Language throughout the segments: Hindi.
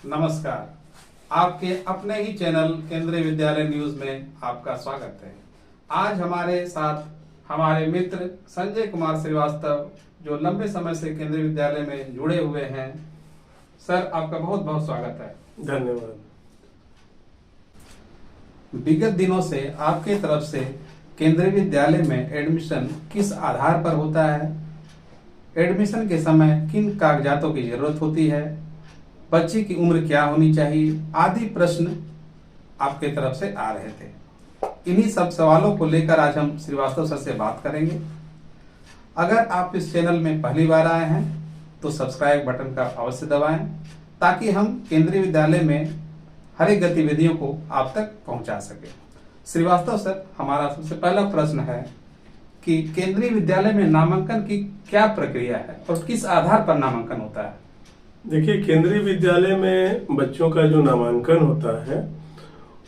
नमस्कार। आपके अपने ही चैनल केंद्रीय विद्यालय न्यूज में आपका स्वागत है। आज हमारे साथ हमारे मित्र संजय कुमार श्रीवास्तव जो लंबे समय से केंद्रीय विद्यालय में जुड़े हुए हैं। सर, आपका बहुत बहुत स्वागत है। धन्यवाद। विगत दिनों से आपके तरफ से केंद्रीय विद्यालय में एडमिशन किस आधार पर होता है, एडमिशन के समय किन कागजातों की जरूरत होती है, बच्चे की उम्र क्या होनी चाहिए आदि प्रश्न आपके तरफ से आ रहे थे। इन्हीं सब सवालों को लेकर आज हम श्रीवास्तव सर से बात करेंगे। अगर आप इस चैनल में पहली बार आए हैं तो सब्सक्राइब बटन का अवश्य दबाएं ताकि हम केंद्रीय विद्यालय में हर एक गतिविधियों को आप तक पहुंचा सके। श्रीवास्तव सर, हमारा सबसे पहला प्रश्न है कि केंद्रीय विद्यालय में नामांकन की क्या प्रक्रिया है और किस आधार पर नामांकन होता है? देखिए, केंद्रीय विद्यालय में बच्चों का जो नामांकन होता है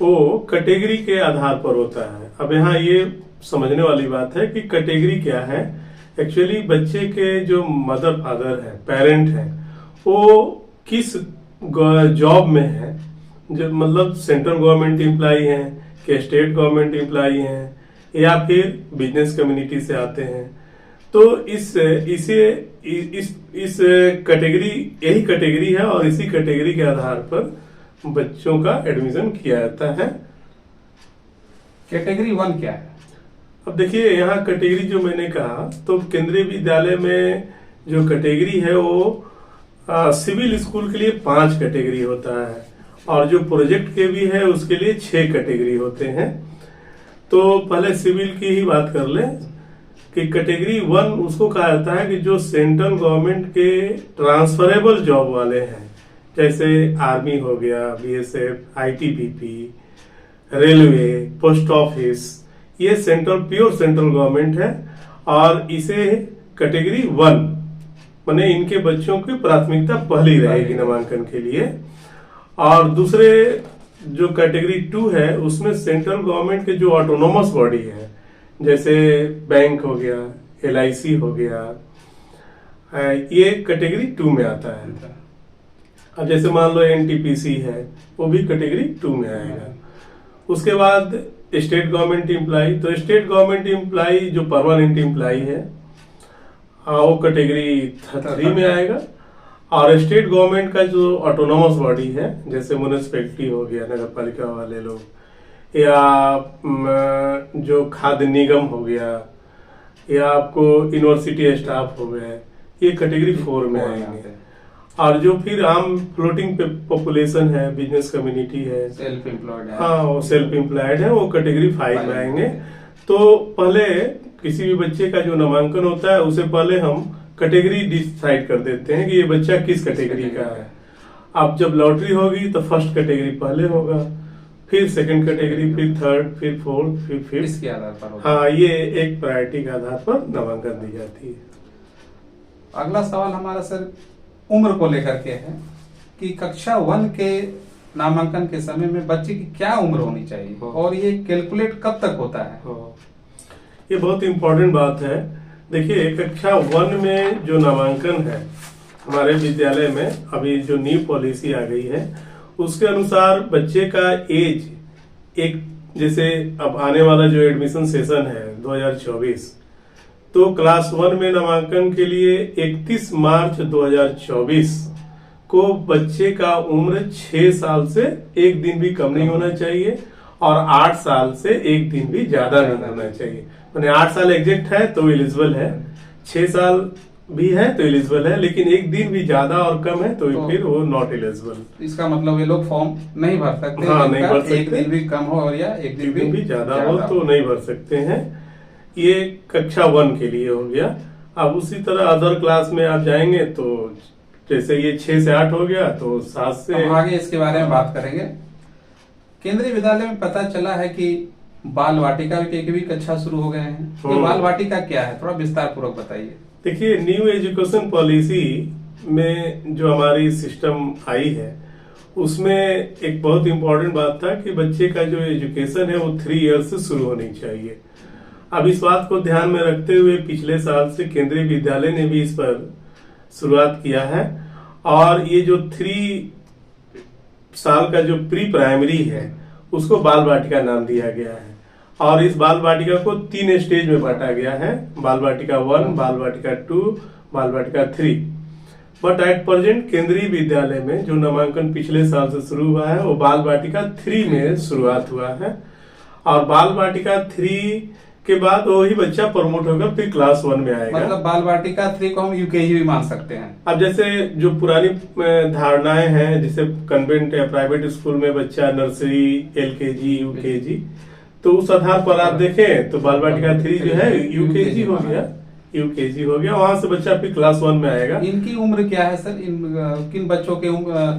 वो कैटेगरी के आधार पर होता है। अब यहाँ ये समझने वाली बात है कि कैटेगरी क्या है। एक्चुअली बच्चे के जो मदर फादर है, पेरेंट है, वो किस जॉब में है, जो मतलब सेंट्रल गवर्नमेंट एम्प्लॉई हैं कि स्टेट गवर्नमेंट एम्प्लॉई हैं या फिर बिजनेस कम्युनिटी से आते हैं। तो इस कैटेगरी, यही कैटेगरी है और इसी कैटेगरी के आधार पर बच्चों का एडमिशन किया जाता है। कैटेगरी 1 क्या है? अब देखिए, यहाँ कैटेगरी जो मैंने कहा, तो केंद्रीय विद्यालय में जो कैटेगरी है वो सिविल स्कूल के लिए 5 कैटेगरी होता है और जो प्रोजेक्ट के भी है उसके लिए 6 कैटेगरी होते हैं। तो पहले सिविल की ही बात कर लें कि कैटेगरी 1 उसको कहा जाता है कि जो सेंट्रल गवर्नमेंट के ट्रांसफरेबल जॉब वाले हैं, जैसे आर्मी हो गया, BSF, ITBP, railway, post office, ये प्योर सेंट्रल गवर्नमेंट है और इसे कैटेगरी 1 माने इनके बच्चों की प्राथमिकता पहली रहेगी नामांकन के लिए। और दूसरे जो कैटेगरी 2 है उसमें सेंट्रल गवर्नमेंट के जो ऑटोनोमस बॉडी है, जैसे बैंक हो गया, LIC हो गया, ये कैटेगरी 2 में आता है। अब जैसे मान लो NTPC है, वो भी कैटेगरी 2 में आएगा। उसके बाद स्टेट गवर्नमेंट एम्प्लॉई, तो स्टेट गवर्नमेंट एम्प्लॉई जो परमानेंट एम्प्लॉई है वो कैटेगरी 3 में आएगा। और स्टेट गवर्नमेंट का जो ऑटोनोमस बॉडी है, जैसे म्युनिसिपैलिटी हो गया, नगर पालिका वाले लोग, या जो खाद्य निगम हो गया, या आपको यूनिवर्सिटी स्टाफ हो गए, ये कैटेगरी 4 में आएंगे। और जो फिर आम फ्लोटिंग पॉपुलेशन है, बिजनेस कम्युनिटी है, सेल्फ एम्प्लॉयड है, हाँ वो सेल्फ एम्प्लॉयड है, वो कैटेगरी 5 में आएंगे। तो पहले किसी भी बच्चे का जो नामांकन होता है उसे पहले हम कैटेगरी डिसाइड कर देते हैं कि ये बच्चा किस कैटेगरी का है। अब जब लॉटरी होगी तो फर्स्ट कैटेगरी पहले होगा, फिर सेकंड कैटेगरी, फिर थर्ड, फिर फोर्थ, फिर फिफ्थ, इसके आधार पर होगा। हाँ, ये एक प्रायोरिटी के आधार पर नामांकन दी जाती है। अगला सवाल हमारा सर उम्र को लेकर के है कि कक्षा 1 के नामांकन के समय में बच्चे की क्या उम्र होनी चाहिए और ये कैलकुलेट कब तक होता है? ये बहुत इम्पोर्टेंट बात है। देखिए, कक्षा 1 में जो नामांकन है हमारे विद्यालय में, अभी जो न्यू पॉलिसी आ गई है उसके अनुसार बच्चे का एज एक, जैसे अब आने वाला जो एडमिशन सेशन है 2024, तो क्लास 1 में नामांकन के लिए 31 मार्च 2024 को बच्चे का उम्र 6 साल से 1 दिन भी कम नहीं होना चाहिए और 8 साल से 1 दिन भी ज्यादा नहीं होना चाहिए। मैंने 8 साल एग्जैक्ट है तो एलिजिबल है, 6 साल भी है तो एलिजिबल है, लेकिन 1 दिन भी ज्यादा और कम है तो फिर वो नॉट एलिजिबल। इसका मतलब ये लोग फॉर्म नहीं भर सकते। हाँ, नहीं भर सकते। 1 दिन भी कम हो और या 1 दिन भी ज्यादा हो तो नहीं भर सकते हैं। ये कक्षा 1 के लिए हो गया। अब उसी तरह अदर क्लास में आप जाएंगे तो जैसे ये 6 से 8 हो गया तो 7 से आगे इसके बारे में बात करेंगे। केंद्रीय विद्यालय में पता चला है कि बाल वाटिका के भी कक्षा शुरू हो गए हैं। तो बाल वाटिका क्या है, थोड़ा विस्तार पूर्वक बताइए। देखिए, न्यू एजुकेशन पॉलिसी में जो हमारी सिस्टम आई है उसमें एक बहुत इंपॉर्टेंट बात था कि बच्चे का जो एजुकेशन है वो 3 इयर्स से शुरू होनी चाहिए। अब इस बात को ध्यान में रखते हुए पिछले साल से केंद्रीय विद्यालय ने भी इस पर शुरुआत किया है और ये जो 3 साल का जो प्री प्राइमरी है उसको बाल वाटिका नाम दिया गया है। और इस बाल वाटिका को 3 स्टेज में बांटा गया है, बाल वाटिका 1, बाल वाटिका 2, बाल वाटिका 3। बट एट प्रेजेंट केंद्रीय विद्यालय में जो नामांकन पिछले साल से शुरू हुआ है वो बाल वाटिका 3 में शुरुआत हुआ है। और बाल वाटिका 3 के बाद वही बच्चा प्रमोट होगा फिर क्लास 1 में आएगा। मतलब बाल वाटिका 3 को हम यूकेजी भी मान सकते हैं। अब जैसे जो पुरानी धारणाएं हैं, जैसे कन्वेंट या प्राइवेट स्कूल में बच्चा नर्सरी, एलकेजी, यूकेजी, तो उस आधार पर आप देखें तो बाल वाटिका 3 जो है यूकेजी हो गया, वहां से बच्चा फिर क्लास 1 में आएगा। इनकी उम्र क्या है सर? किन बच्चों के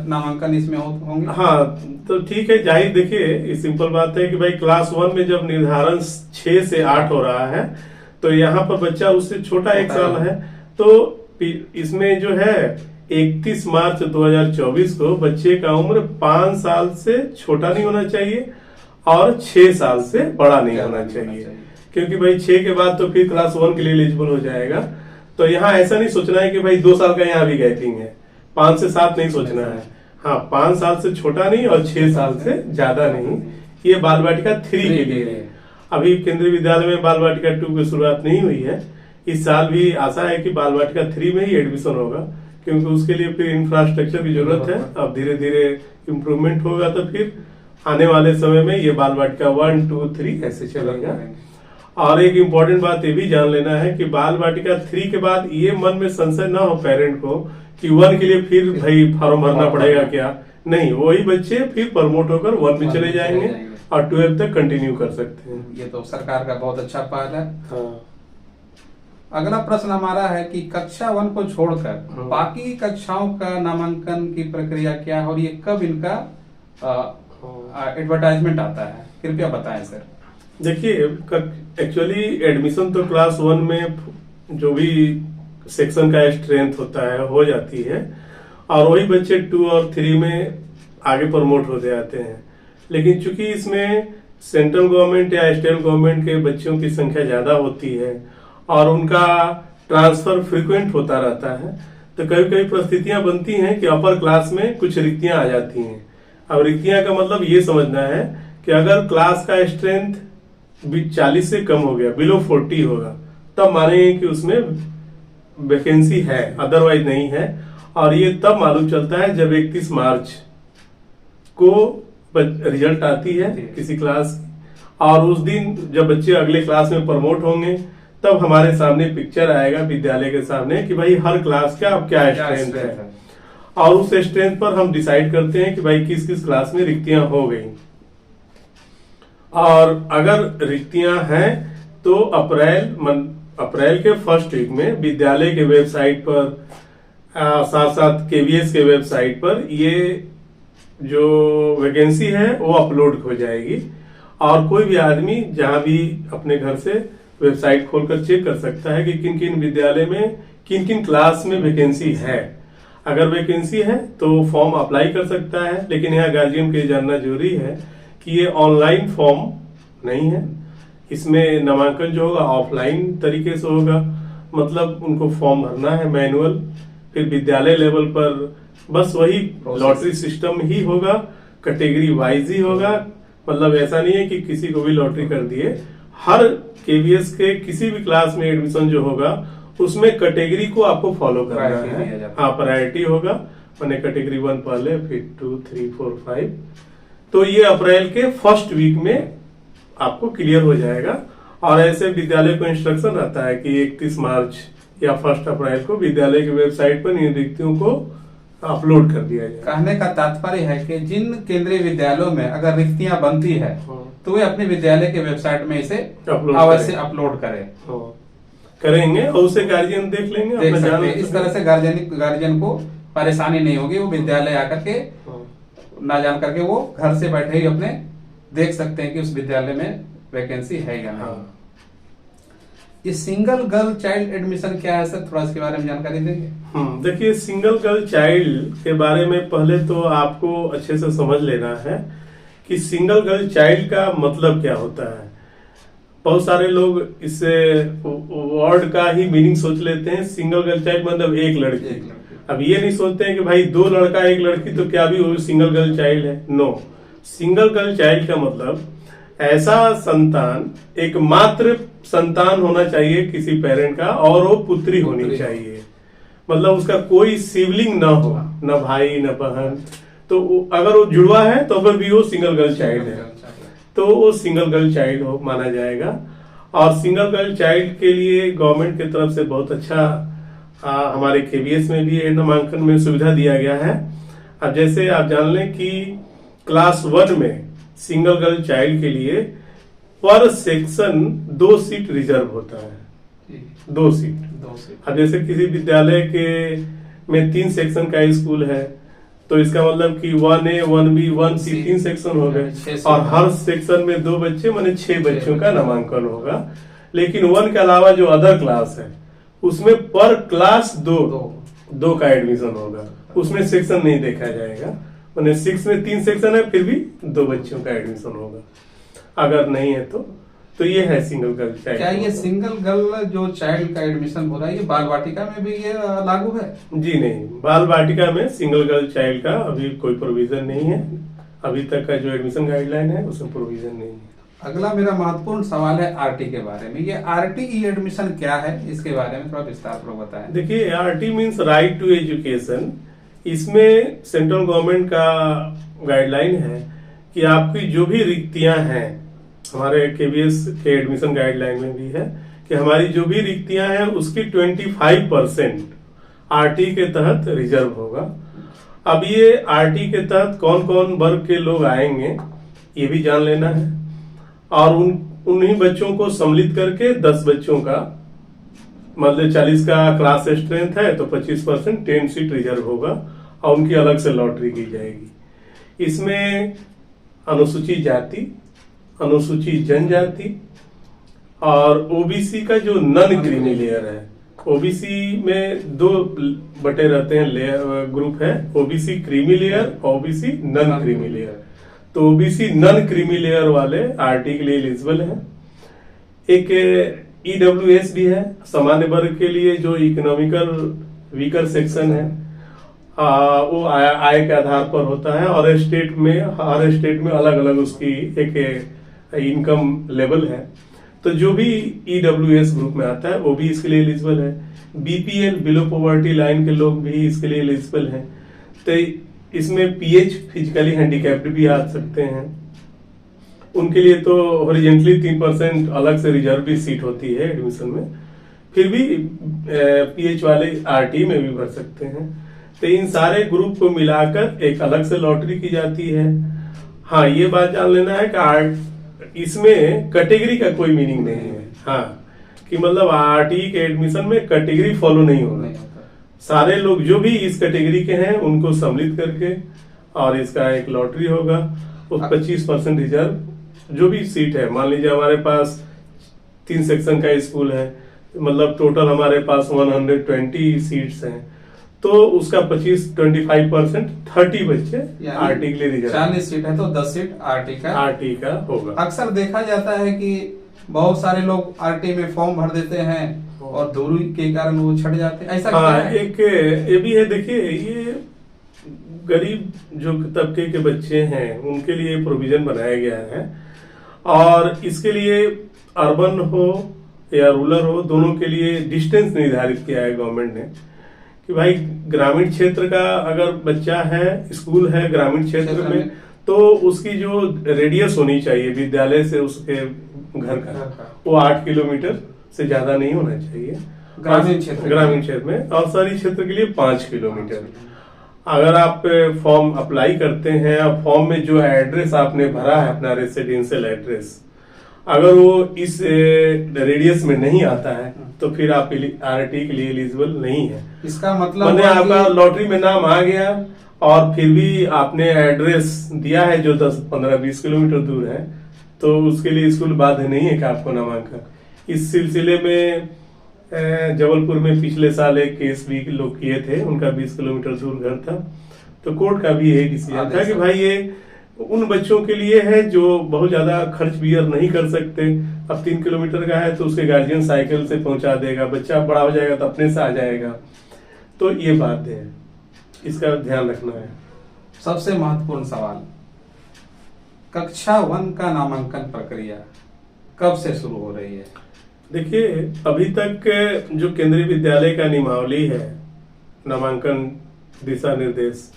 नामांकन इसमें होंगे? हाँ, तो ठीक है, जाहिर देखिए सिंपल बात है कि भाई क्लास 1 में जब निर्धारण 6 से 8 हो रहा है तो यहाँ पर बच्चा उससे छोटा 1 साल है, तो इसमें जो है 31 मार्च 2024 को बच्चे का उम्र 5 साल से छोटा नहीं होना चाहिए और 6 साल से बड़ा नहीं होना चाहिए, क्योंकि भाई 6 के बाद तो फिर क्लास 1 के लिए एलिजिबल हो जाएगा। तो यहाँ ऐसा नहीं सोचना है कि भाई 2 साल का यहाँ भी गैपिंग है, 5 से 7 नहीं सोचना है। हाँ, 5 साल से छोटा नहीं और 6 साल से ज्यादा नहीं। ये बाल वाटिका 3 के लिए है। अभी केंद्रीय विद्यालय में बाल वाटिका 2 की शुरुआत नहीं हुई है। इस साल भी आशा है कि बाल वाटिका 3 में ही एडमिशन होगा, क्योंकि उसके लिए फिर इंफ्रास्ट्रक्चर की जरूरत है। अब धीरे धीरे इम्प्रूवमेंट होगा तो फिर आने वाले समय में ये बाल वाटिका 1, 2, 3 ऐसे चलेगा। और एक इम्पोर्टेंट बात ये भी जान लेना है कि बाल वाटिका 3 के बाद ये मन में संशय ना हो पेरेंट को कि 1 के लिए फिर भाई फॉर्म भरना पड़ेगा क्या। नहीं, वही बच्चे फिर प्रमोट होकर 1 में चले जाएंगे और 12 तक कंटिन्यू कर सकते हैं। ये तो सरकार का बहुत अच्छा पहल है। हाँ। अगला प्रश्न हमारा है कि कक्षा 1 को छोड़कर बाकी कक्षाओं का नामांकन की प्रक्रिया क्या है और ये कब इनका एडवर्टाइजमेंट आता है, कृपया बताएं सर। देखिए, एक्चुअली एडमिशन तो क्लास 1 में जो भी सेक्शन का स्ट्रेंथ होता है हो जाती है और वही बच्चे 2 और 3 में आगे प्रमोट होते जाते हैं। लेकिन चूंकि इसमें सेंट्रल गवर्नमेंट या स्टेट गवर्नमेंट के बच्चों की संख्या ज्यादा होती है और उनका ट्रांसफर फ्रीक्वेंट होता रहता है, तो कभी कभी परिस्थितियां बनती हैं कि अपर क्लास में कुछ रिक्तियां आ जाती हैं। अब रिक्तियां का मतलब ये समझना है कि अगर क्लास का स्ट्रेंथ 40 से कम हो गया, बिलो 40 होगा, तब मानेंगे कि उसमें वैकेंसी है, अदरवाइज नहीं है। और ये तब मालूम चलता है जब 31 मार्च को रिजल्ट आती है किसी क्लास की, और उस दिन जब बच्चे अगले क्लास में प्रमोट होंगे तब हमारे सामने पिक्चर आएगा विद्यालय के सामने कि भाई हर क्लास का अब क्या स्ट्रेंथ है, और उस स्ट्रेंथ पर हम डिसाइड करते हैं कि भाई किस किस क्लास में रिक्तियां हो गई। और अगर रिक्तियां हैं तो अप्रैल के फर्स्ट वीक में विद्यालय के वेबसाइट पर साथ साथ केवीएस के वेबसाइट पर ये जो वैकेंसी है वो अपलोड हो जाएगी, और कोई भी आदमी जहां भी अपने घर से वेबसाइट खोलकर चेक कर सकता है कि किन किन विद्यालय में किन किन क्लास में वैकेंसी है। अगर वैकेंसी है तो फॉर्म अप्लाई कर सकता है, लेकिन यहाँ गार्जियन के जानना जरूरी है कि ये ऑनलाइन फॉर्म नहीं है। इसमें नामांकन जो होगा ऑफलाइन तरीके से होगा, मतलब उनको फॉर्म भरना है मैनुअल, फिर विद्यालय लेवल पर बस वही लॉटरी सिस्टम ही होगा, कैटेगरी वाइज ही होगा। मतलब ऐसा नहीं है कि किसी को भी लॉटरी कर दिए। हर केवीएस के किसी भी क्लास में एडमिशन जो होगा उसमें कैटेगरी को आपको फॉलो करना है। हाँ, प्रायोरिटी होगा, मैंने कैटेगरी 1 पहले, फिर 2, 3, 4, 5। तो ये अप्रैल के फर्स्ट वीक में आपको क्लियर हो जाएगा। और ऐसे विद्यालय को इंस्ट्रक्शन आता है कि 31 मार्च या 1 अप्रैल को विद्यालय की वेबसाइट पर इन रिक्तियों को अपलोड कर दिया जाए। कहने का तात्पर्य है कि जिन केंद्रीय विद्यालयों में अगर रिक्तियां बनती है तो वे अपने विद्यालय के वेबसाइट में इसे अवश्य अपलोड करें। करेंगे और उसे गार्जियन देख लेंगे, देख सकते हैं। इस तरह से गार्जियन को परेशानी नहीं होगी, वो विद्यालय आकर के ना जान करके वो घर से बैठे ही अपने देख सकते हैं कि उस विद्यालय में वैकेंसी है या नहीं। ये सिंगल गर्ल चाइल्ड एडमिशन क्या है सर, थोड़ा इसके बारे में जानकारी देंगे? देखिए, सिंगल गर्ल चाइल्ड के बारे में पहले तो आपको अच्छे से समझ लेना है कि सिंगल गर्ल चाइल्ड का मतलब क्या होता है। बहुत सारे लोग इससे वर्ड का ही मीनिंग सोच लेते हैं। सिंगल गर्ल चाइल्ड मतलब एक लड़की, अब ये नहीं सोचते हैं कि भाई 2 लड़का 1 लड़की तो क्या भी वो सिंगल गर्ल चाइल्ड है। नो, सिंगल गर्ल चाइल्ड का मतलब ऐसा संतान, एकमात्र संतान होना चाहिए किसी पेरेंट का, और वो पुत्री होनी चाहिए। मतलब उसका कोई सिबलिंग ना हो, न भाई न बहन। तो अगर वो जुड़वा है तो फिर भी वो सिंगल गर्ल चाइल्ड है, तो वो सिंगल गर्ल चाइल्ड हो माना जाएगा। और सिंगल गर्ल चाइल्ड के लिए गवर्नमेंट की तरफ से बहुत अच्छा हमारे केबीएस में भी नामांकन में सुविधा दिया गया है। अब जैसे आप जान लें कि क्लास 1 में सिंगल गर्ल चाइल्ड के लिए पर सेक्शन 2 सीट रिजर्व होता है, 2 सीट। अब जैसे किसी विद्यालय के में 3 सेक्शन का स्कूल है, तो इसका मतलब कि 1A 1B 1C 3 सेक्शन हो गए, और हर सेक्शन में 2 बच्चे माने 6 बच्चों का नामांकन होगा। लेकिन 1 के अलावा जो अदर क्लास है उसमें पर क्लास 2 का एडमिशन होगा, उसमें सेक्शन नहीं देखा जाएगा। मैंने 6 में 3 सेक्शन है, फिर भी 2 बच्चों का एडमिशन होगा। अगर नहीं है तो ये है सिंगल गर्ल चाइल्ड। क्या ये सिंगल गर्ल जो चाइल्ड का एडमिशन हो रहा है ये बाल वाटिका में भी ये लागू है? जी नहीं, बाल वाटिका में सिंगल गर्ल चाइल्ड का अभी कोई प्रोविजन नहीं है। अभी तक का जो एडमिशन गाइडलाइन है उसमें प्रोविजन नहीं है। अगला मेरा महत्वपूर्ण सवाल है आरटी के बारे में। ये आरटी ई एडमिशन क्या है, इसके बारे में थोड़ा विस्तार पूर्वक बताएं। देखिए, RT means right to education. इसमें सेंट्रल गवर्नमेंट का गाइडलाइन है कि आपकी जो भी रिक्तियां हैं, हमारे केबीएस के एडमिशन गाइडलाइन में भी है कि हमारी जो भी रिक्तियां हैं उसकी 25% आरटी के तहत रिजर्व होगा। अब ये आरटी के तहत कौन कौन वर्ग के लोग आएंगे ये भी जान लेना है, और उन्हीं बच्चों को सम्मिलित करके 10 बच्चों का, मतलब 40 का क्लास स्ट्रेंथ है तो 25% 10 सीट रिजर्व होगा, और उनकी अलग से लॉटरी की जाएगी। इसमें अनुसूचित जाति, अनुसूचित जनजाति और ओबीसी का जो नन क्रीमी लेयर है, ओबीसी में 2 बटे रहते हैं, लेयर ग्रुप है, OBC creamy layer, OBC non creamy layer. तो ओबीसी नन क्रीमी लेयर वाले आरटी के लिए एलिजिबल है। एक ईडब्ल्यूएस भी है, सामान्य वर्ग के लिए, जो इकोनॉमिकल वीकर सेक्शन है, वो आय के आधार पर होता है, और हर स्टेट में अलग अलग उसकी एक इनकम लेवल है। तो जो भी ईडब्ल्यूएस ग्रुप में आता है वो भी इसके लिए एलिजिबल है। बीपीएल, बिलो पॉवर्टी लाइन के लोग भी इसके लिए एलिजिबल हैं। तो इसमें पीएच, फिजिकली हैंडीकैप्ड भी आ सकते हैं। उनके लिए तो हॉरिजेंटली 3% अलग से रिजर्व भी सीट होती है एडमिशन में, फिर भी पीएच वाले आरटी में भी भर सकते हैं। तो इन सारे ग्रुप को मिलाकर एक अलग से लॉटरी की जाती है। हाँ, ये बात जान लेना है कि इसमें कैटेगरी का कोई मीनिंग नहीं है। हाँ, कि मतलब आरटी के एडमिशन में कैटेगरी फॉलो नहीं होगा। सारे लोग जो भी इस कैटेगरी के हैं उनको सम्मिलित करके, और इसका एक लॉटरी होगा। उस 25% रिजर्व जो भी सीट है, मान लीजिए हमारे पास 3 सेक्शन का स्कूल है, मतलब टोटल हमारे पास 120 सीट्स हैं, तो उसका 25% 30 बच्चे आरटी के लिए रिजर्व। 40 सीट है तो 10 सीट आरटी का होगा। अक्सर देखा जाता है कि बहुत सारे लोग आरटी में फॉर्म भर देते हैं और दूरी के कारण वो छट जाते हैं, ऐसा क्या है? एक ये भी है। देखिए, ये गरीब जो तबके के बच्चे हैं उनके लिए प्रोविजन बनाया गया है, और इसके लिए अर्बन हो या रूरल हो, दोनों के लिए डिस्टेंस निर्धारित किया है गवर्नमेंट ने कि भाई ग्रामीण क्षेत्र का अगर बच्चा है, स्कूल है ग्रामीण क्षेत्र में, तो उसकी जो रेडियस होनी चाहिए विद्यालय से उसके घर का, वो 8 किलोमीटर से ज्यादा नहीं होना चाहिए ग्रामीण क्षेत्र में, और शहरी क्षेत्र के लिए 5 किलोमीटर। अगर आप फॉर्म अप्लाई करते हैं और फॉर्म में जो एड्रेस आपने भरा है अपना रेसिडेंशियल एड्रेस, अगर वो इस रेडियस में नहीं आता है तो फिर आप आरटी के लिए एलिजिबल नहीं है। इसका मतलब आपका लॉटरी में नाम आ गया और फिर भी आपने एड्रेस दिया है जो 10, 15, 20 किलोमीटर दूर है, तो उसके लिए स्कूल बाध्य नहीं है कि आपको नामांकन। इस सिलसिले में जबलपुर में पिछले साल एक केस भी लोग किए थे, उनका 20 किलोमीटर दूर घर था, तो कोर्ट का भी यही डिसीजन था कि भाई ये उन बच्चों के लिए है जो बहुत ज्यादा खर्च बियर नहीं कर सकते। अब 3 किलोमीटर का है तो उसके गार्जियन साइकिल से पहुंचा देगा, बच्चा बड़ा हो जाएगा तो अपने से आ जाएगा। तो ये बाध्य है, इसका ध्यान रखना है। सबसे महत्वपूर्ण सवाल, कक्षा 1 का नामांकन प्रक्रिया कब से शुरू हो रही है? देखिए, अभी तक जो केंद्रीय विद्यालय का नियमावली है, नामांकन दिशा निर्देश,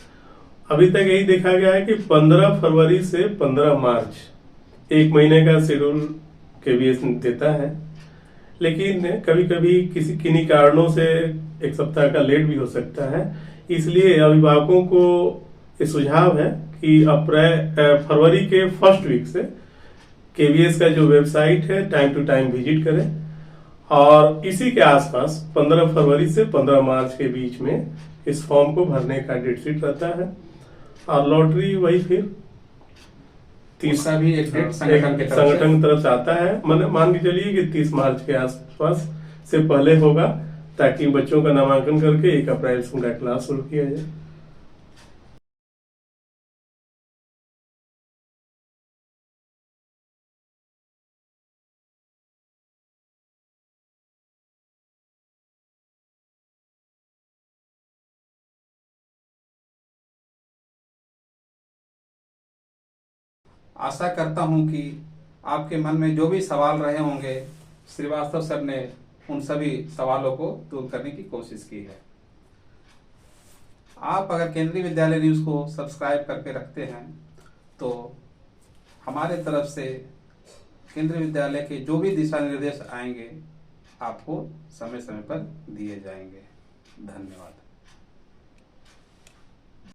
अभी तक यही देखा गया है कि 15 फरवरी से 15 मार्च, 1 महीने का शेड्यूल केवीएस देता है। लेकिन कभी कभी किन्हीं कारणों से 1 सप्ताह का लेट भी हो सकता है। इसलिए अभिभावकों को ये सुझाव है कि फरवरी के फर्स्ट वीक से केवीएस का जो वेबसाइट है टाइम टू टाइम विजिट करें, और इसी के आसपास 15 फरवरी से 15 मार्च के बीच में इस फॉर्म को भरने का डेट शीट रहता है। और लॉटरी वही फिर 30 उसका भी एक डेट संगठन की तरफ से आता है। मान के चलिए कि 30 मार्च के आसपास से पहले होगा, ताकि बच्चों का नामांकन करके 1 अप्रैल से उनका क्लास शुरू किया जाए। आशा करता हूं कि आपके मन में जो भी सवाल रहे होंगे, श्रीवास्तव सर ने उन सभी सवालों को दूर करने की कोशिश की है। आप अगर केंद्रीय विद्यालय न्यूज़ को सब्सक्राइब करके रखते हैं तो हमारे तरफ से केंद्रीय विद्यालय के जो भी दिशा निर्देश आएंगे आपको समय समय पर दिए जाएंगे। धन्यवाद।